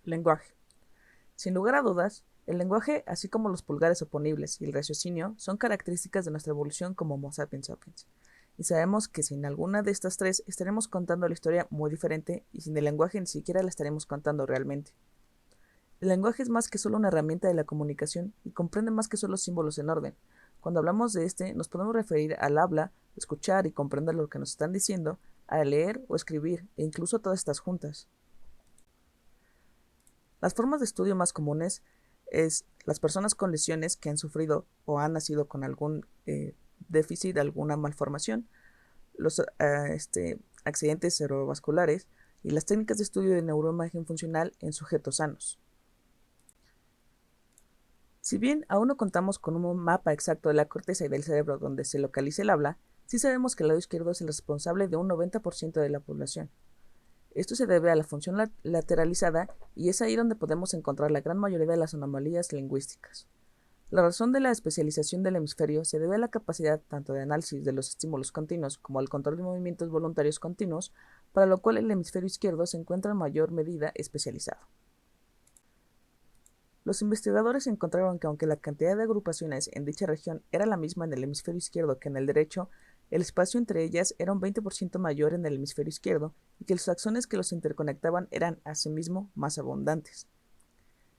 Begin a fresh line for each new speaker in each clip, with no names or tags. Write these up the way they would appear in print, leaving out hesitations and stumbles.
Lenguaje. Sin lugar a dudas, el lenguaje, así como los pulgares oponibles y el raciocinio, son características de nuestra evolución como Homo sapiens sapiens. Y sabemos que sin alguna de estas tres estaremos contando la historia muy diferente y sin el lenguaje ni siquiera la estaremos contando realmente. El lenguaje es más que solo una herramienta de la comunicación y comprende más que solo símbolos en orden. Cuando hablamos de este, nos podemos referir al habla, escuchar y comprender lo que nos están diciendo, a leer o escribir, e incluso todas estas juntas. Las formas de estudio más comunes es las personas con lesiones que han sufrido o han nacido con algún déficit, alguna malformación, los accidentes cerebrovasculares y las técnicas de estudio de neuroimagen funcional en sujetos sanos. Si bien aún no contamos con un mapa exacto de la corteza y del cerebro donde se localiza el habla, sí sabemos que el lado izquierdo es el responsable de un 90% de la población. Esto se debe a la función lateralizada y es ahí donde podemos encontrar la gran mayoría de las anomalías lingüísticas. La razón de la especialización del hemisferio se debe a la capacidad tanto de análisis de los estímulos continuos como al control de movimientos voluntarios continuos, para lo cual el hemisferio izquierdo se encuentra en mayor medida especializado. Los investigadores encontraron que aunque la cantidad de agrupaciones en dicha región era la misma en el hemisferio izquierdo que en el derecho, el espacio entre ellas era un 20% mayor en el hemisferio izquierdo y que los axones que los interconectaban eran, asimismo, más abundantes.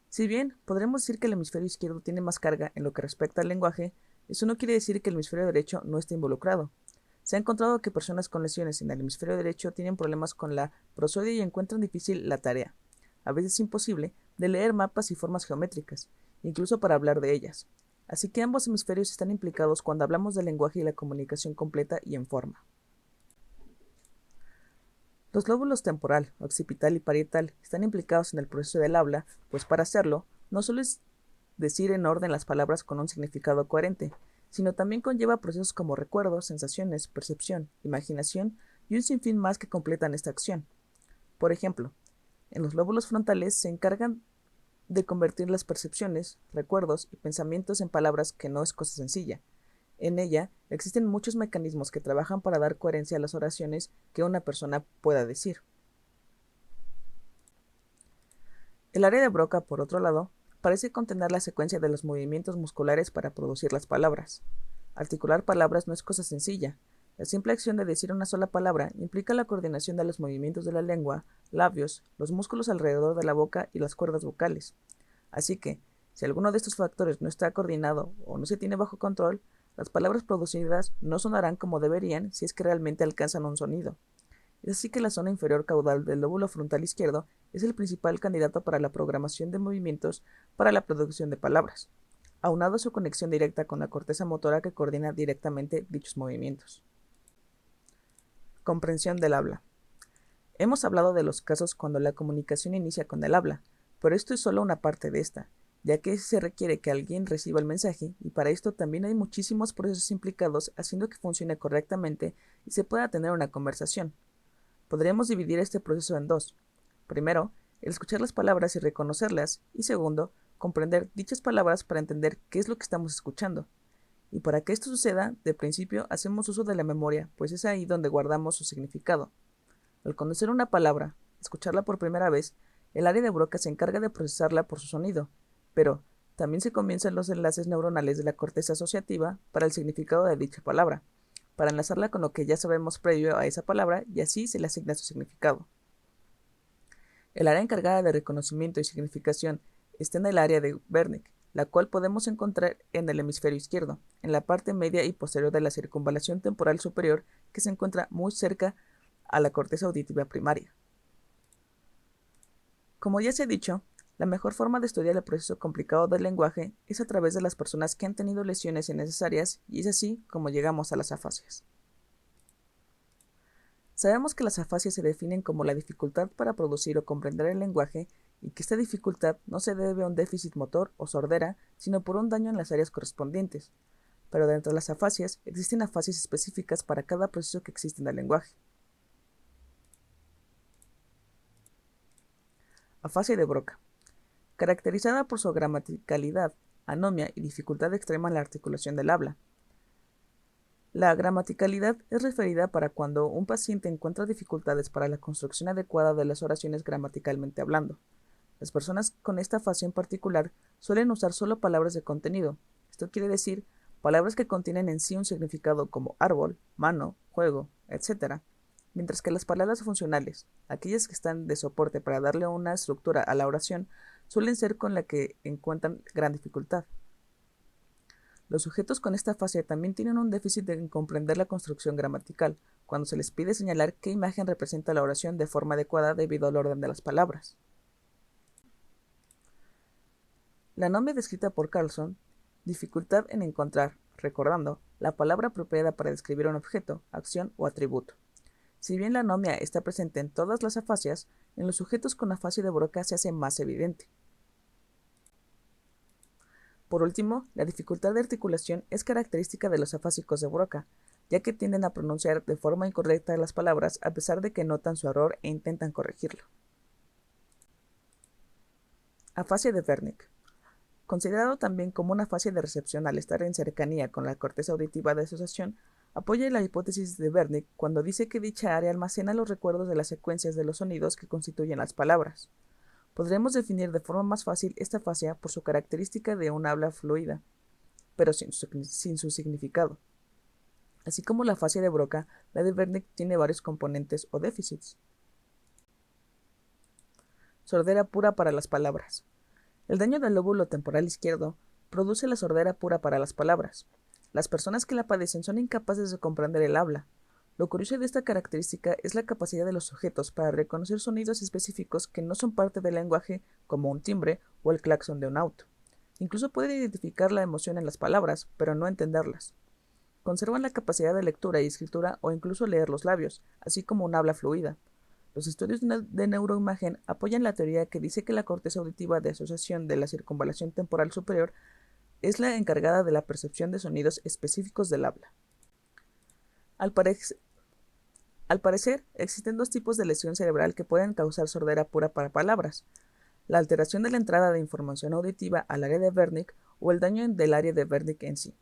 Si bien podremos decir que el hemisferio izquierdo tiene más carga en lo que respecta al lenguaje, eso no quiere decir que el hemisferio derecho no esté involucrado. Se ha encontrado que personas con lesiones en el hemisferio derecho tienen problemas con la prosodia y encuentran difícil la tarea, a veces imposible, de leer mapas y formas geométricas, incluso para hablar de ellas. Así que ambos hemisferios están implicados cuando hablamos del lenguaje y la comunicación completa y en forma. Los lóbulos temporal, occipital y parietal están implicados en el proceso del habla, pues para hacerlo, no solo es decir en orden las palabras con un significado coherente, sino también conlleva procesos como recuerdos, sensaciones, percepción, imaginación y un sinfín más que completan esta acción. Por ejemplo, en los lóbulos frontales se encargan de convertir las percepciones, recuerdos y pensamientos en palabras, que no es cosa sencilla. En ella existen muchos mecanismos que trabajan para dar coherencia a las oraciones que una persona pueda decir. El área de Broca, por otro lado, parece contener la secuencia de los movimientos musculares para producir las palabras. Articular palabras no es cosa sencilla. La simple acción de decir una sola palabra implica la coordinación de los movimientos de la lengua, labios, los músculos alrededor de la boca y las cuerdas vocales. Así que, si alguno de estos factores no está coordinado o no se tiene bajo control, las palabras producidas no sonarán como deberían si es que realmente alcanzan un sonido. Es así que la zona inferior caudal del lóbulo frontal izquierdo es el principal candidato para la programación de movimientos para la producción de palabras, aunado a su conexión directa con la corteza motora que coordina directamente dichos movimientos. Comprensión del habla. Hemos hablado de los casos cuando la comunicación inicia con el habla, pero esto es solo una parte de esta, ya que se requiere que alguien reciba el mensaje y para esto también hay muchísimos procesos implicados haciendo que funcione correctamente y se pueda tener una conversación. Podríamos dividir este proceso en dos. Primero, el escuchar las palabras y reconocerlas, y segundo, comprender dichas palabras para entender qué es lo que estamos escuchando. Y para que esto suceda, de principio hacemos uso de la memoria, pues es ahí donde guardamos su significado. Al conocer una palabra, escucharla por primera vez, el área de Broca se encarga de procesarla por su sonido, pero también se comienzan los enlaces neuronales de la corteza asociativa para el significado de dicha palabra, para enlazarla con lo que ya sabemos previo a esa palabra y así se le asigna su significado. El área encargada de reconocimiento y significación está en el área de Wernicke, la cual podemos encontrar en el hemisferio izquierdo, en la parte media y posterior de la circunvalación temporal superior, que se encuentra muy cerca a la corteza auditiva primaria. Como ya se ha dicho, la mejor forma de estudiar el proceso complicado del lenguaje es a través de las personas que han tenido lesiones en esas áreas y es así como llegamos a las afasias. Sabemos que las afasias se definen como la dificultad para producir o comprender el lenguaje y que esta dificultad no se debe a un déficit motor o sordera, sino por un daño en las áreas correspondientes. Pero dentro de las afasias existen afasias específicas para cada proceso que existe en el lenguaje. Afasia de Broca. Caracterizada por su gramaticalidad, anomia y dificultad extrema en la articulación del habla. La gramaticalidad es referida para cuando un paciente encuentra dificultades para la construcción adecuada de las oraciones gramaticalmente hablando. Las personas con esta afasia en particular suelen usar solo palabras de contenido. Esto quiere decir palabras que contienen en sí un significado como árbol, mano, juego, etc. Mientras que las palabras funcionales, aquellas que están de soporte para darle una estructura a la oración, suelen ser con la que encuentran gran dificultad. Los sujetos con esta fase también tienen un déficit en comprender la construcción gramatical, cuando se les pide señalar qué imagen representa la oración de forma adecuada debido al orden de las palabras. La anomia descrita por Carlson, dificultad en encontrar, recordando, la palabra apropiada para describir un objeto, acción o atributo. Si bien la anomia está presente en todas las afasias, en los sujetos con afasia de Broca se hace más evidente. Por último, la dificultad de articulación es característica de los afásicos de Broca, ya que tienden a pronunciar de forma incorrecta las palabras a pesar de que notan su error e intentan corregirlo. Afasia de Wernicke. Considerado también como una afasia de recepción al estar en cercanía con la corteza auditiva de asociación, apoya la hipótesis de Wernicke cuando dice que dicha área almacena los recuerdos de las secuencias de los sonidos que constituyen las palabras. Podremos definir de forma más fácil esta afasia por su característica de un habla fluida, pero sin su significado. Así como la afasia de Broca, la de Wernicke tiene varios componentes o déficits. Sordera pura para las palabras. El daño del lóbulo temporal izquierdo produce la sordera pura para las palabras. Las personas que la padecen son incapaces de comprender el habla. Lo curioso de esta característica es la capacidad de los sujetos para reconocer sonidos específicos que no son parte del lenguaje, como un timbre o el claxon de un auto. Incluso pueden identificar la emoción en las palabras, pero no entenderlas. Conservan la capacidad de lectura y escritura o incluso leer los labios, así como un habla fluida. Los estudios de neuroimagen apoyan la teoría que dice que la corteza auditiva de asociación de la circunvalación temporal superior es la encargada de la percepción de sonidos específicos del habla. Al parecer, existen dos tipos de lesión cerebral que pueden causar sordera pura para palabras: la alteración de la entrada de información auditiva al área de Wernicke o el daño del área de Wernicke en sí.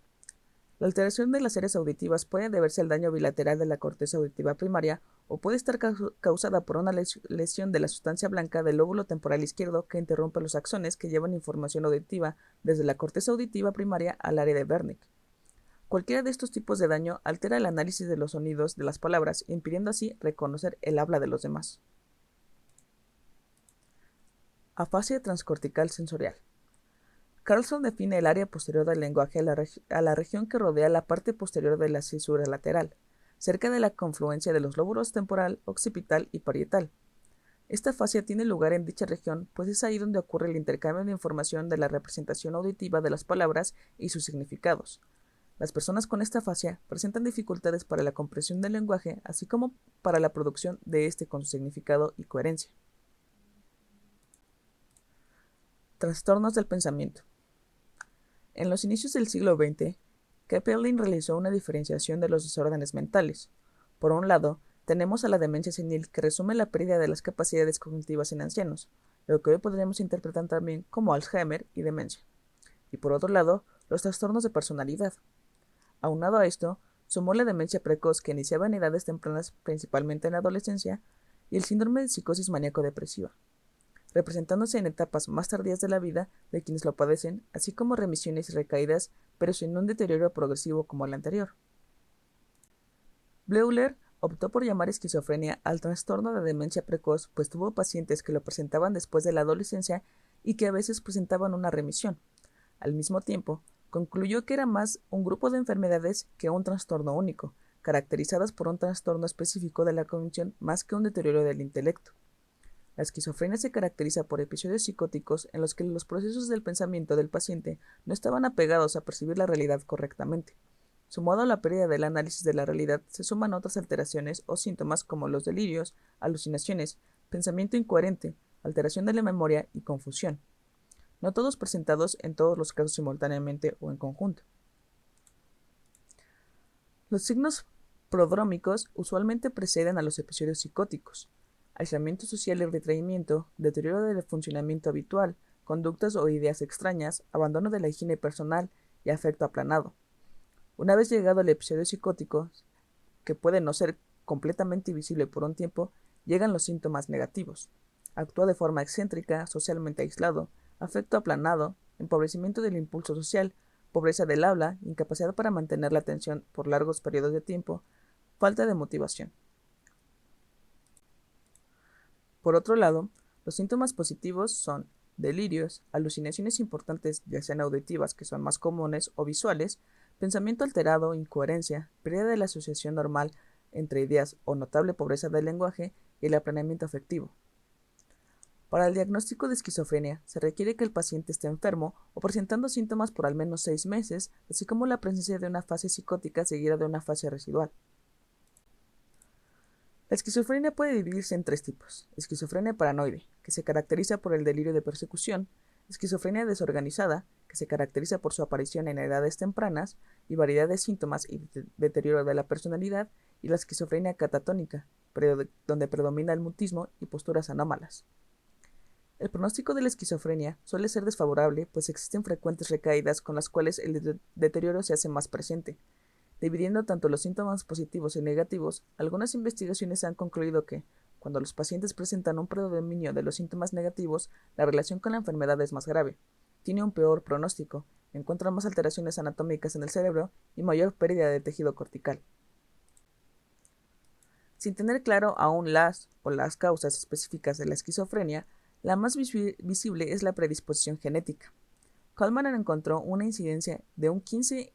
La alteración de las áreas auditivas puede deberse al daño bilateral de la corteza auditiva primaria o puede estar causada por una lesión de la sustancia blanca del lóbulo temporal izquierdo que interrumpe los axones que llevan información auditiva desde la corteza auditiva primaria al área de Wernicke. Cualquiera de estos tipos de daño altera el análisis de los sonidos de las palabras, impidiendo así reconocer el habla de los demás. Afasia transcortical sensorial. Carlson define el área posterior del lenguaje a la región que rodea la parte posterior de la cisura lateral, cerca de la confluencia de los lóbulos temporal, occipital y parietal. Esta afasia tiene lugar en dicha región, pues es ahí donde ocurre el intercambio de información de la representación auditiva de las palabras y sus significados. Las personas con esta afasia presentan dificultades para la comprensión del lenguaje, así como para la producción de este con su significado y coherencia. Trastornos del pensamiento. En los inicios del siglo XX, Kraepelin realizó una diferenciación de los desórdenes mentales. Por un lado, tenemos a la demencia senil, que resume la pérdida de las capacidades cognitivas en ancianos, lo que hoy podríamos interpretar también como Alzheimer y demencia. Y por otro lado, los trastornos de personalidad. Aunado a esto, sumó la demencia precoz, que iniciaba en edades tempranas, principalmente en la adolescencia, y el síndrome de psicosis maníaco-depresiva, representándose en etapas más tardías de la vida de quienes lo padecen, así como remisiones y recaídas, pero sin un deterioro progresivo como el anterior. Bleuler optó por llamar esquizofrenia al trastorno de demencia precoz, pues tuvo pacientes que lo presentaban después de la adolescencia y que a veces presentaban una remisión. Al mismo tiempo, concluyó que era más un grupo de enfermedades que un trastorno único, caracterizadas por un trastorno específico de la cognición más que un deterioro del intelecto. La esquizofrenia se caracteriza por episodios psicóticos en los que los procesos del pensamiento del paciente no estaban apegados a percibir la realidad correctamente. Sumado a la pérdida del análisis de la realidad, se suman otras alteraciones o síntomas como los delirios, alucinaciones, pensamiento incoherente, alteración de la memoria y confusión, no todos presentados en todos los casos simultáneamente o en conjunto. Los signos prodrómicos usualmente preceden a los episodios psicóticos: aislamiento social y retraimiento, deterioro del funcionamiento habitual, conductas o ideas extrañas, abandono de la higiene personal y afecto aplanado. Una vez llegado el episodio psicótico, que puede no ser completamente visible por un tiempo, llegan los síntomas negativos. Actúa de forma excéntrica, socialmente aislado, afecto aplanado, empobrecimiento del impulso social, pobreza del habla, incapacidad para mantener la atención por largos periodos de tiempo, falta de motivación. Por otro lado, los síntomas positivos son delirios, alucinaciones importantes, ya sean auditivas, que son más comunes, o visuales, pensamiento alterado, incoherencia, pérdida de la asociación normal entre ideas o notable pobreza del lenguaje y el aplanamiento afectivo. Para el diagnóstico de esquizofrenia, se requiere que el paciente esté enfermo o presentando síntomas por al menos 6 meses, así como la presencia de una fase psicótica seguida de una fase residual. La esquizofrenia puede dividirse en 3 tipos: esquizofrenia paranoide, que se caracteriza por el delirio de persecución; esquizofrenia desorganizada, que se caracteriza por su aparición en edades tempranas y variedad de síntomas y deterioro de la personalidad; y la esquizofrenia catatónica, donde predomina el mutismo y posturas anómalas. El pronóstico de la esquizofrenia suele ser desfavorable, pues existen frecuentes recaídas con las cuales el deterioro se hace más presente. Dividiendo tanto los síntomas positivos y negativos, algunas investigaciones han concluido que, cuando los pacientes presentan un predominio de los síntomas negativos, la relación con la enfermedad es más grave, tiene un peor pronóstico, encuentran más alteraciones anatómicas en el cerebro y mayor pérdida de tejido cortical. Sin tener claro aún las causas específicas de la esquizofrenia, la más visible es la predisposición genética. Kalman encontró una incidencia de un 15%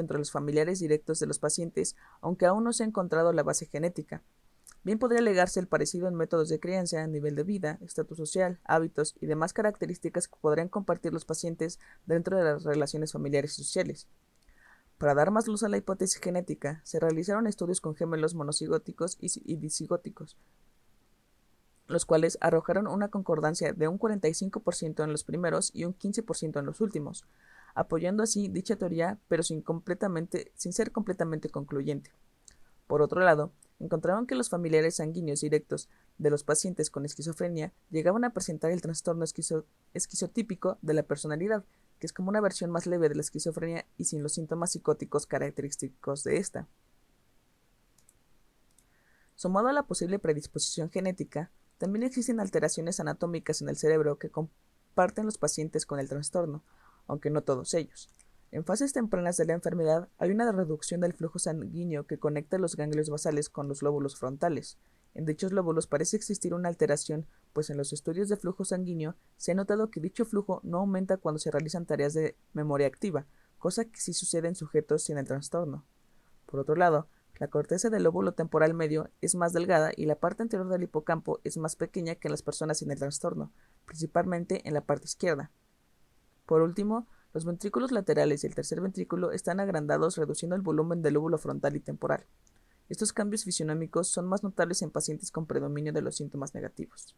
entre los familiares directos de los pacientes, aunque aún no se ha encontrado la base genética. Bien podría alegarse el parecido en métodos de crianza, nivel de vida, estatus social, hábitos y demás características que podrían compartir los pacientes dentro de las relaciones familiares y sociales. Para dar más luz a la hipótesis genética, se realizaron estudios con gemelos monocigóticos y disigóticos, los cuales arrojaron una concordancia de un 45% en los primeros y un 15% en los últimos, apoyando así dicha teoría, pero sin ser completamente concluyente. Por otro lado, encontraron que los familiares sanguíneos directos de los pacientes con esquizofrenia llegaban a presentar el trastorno esquizotípico de la personalidad, que es como una versión más leve de la esquizofrenia y sin los síntomas psicóticos característicos de esta. Sumado a la posible predisposición genética, también existen alteraciones anatómicas en el cerebro que comparten los pacientes con el trastorno, aunque no todos ellos. En fases tempranas de la enfermedad hay una reducción del flujo sanguíneo que conecta los ganglios basales con los lóbulos frontales. En dichos lóbulos parece existir una alteración, pues en los estudios de flujo sanguíneo se ha notado que dicho flujo no aumenta cuando se realizan tareas de memoria activa, cosa que sí sucede en sujetos sin el trastorno. Por otro lado, la corteza del lóbulo temporal medio es más delgada y la parte anterior del hipocampo es más pequeña que en las personas sin el trastorno, principalmente en la parte izquierda. Por último, los ventrículos laterales y el tercer ventrículo están agrandados, reduciendo el volumen del lóbulo frontal y temporal. Estos cambios fisionómicos son más notables en pacientes con predominio de los síntomas negativos.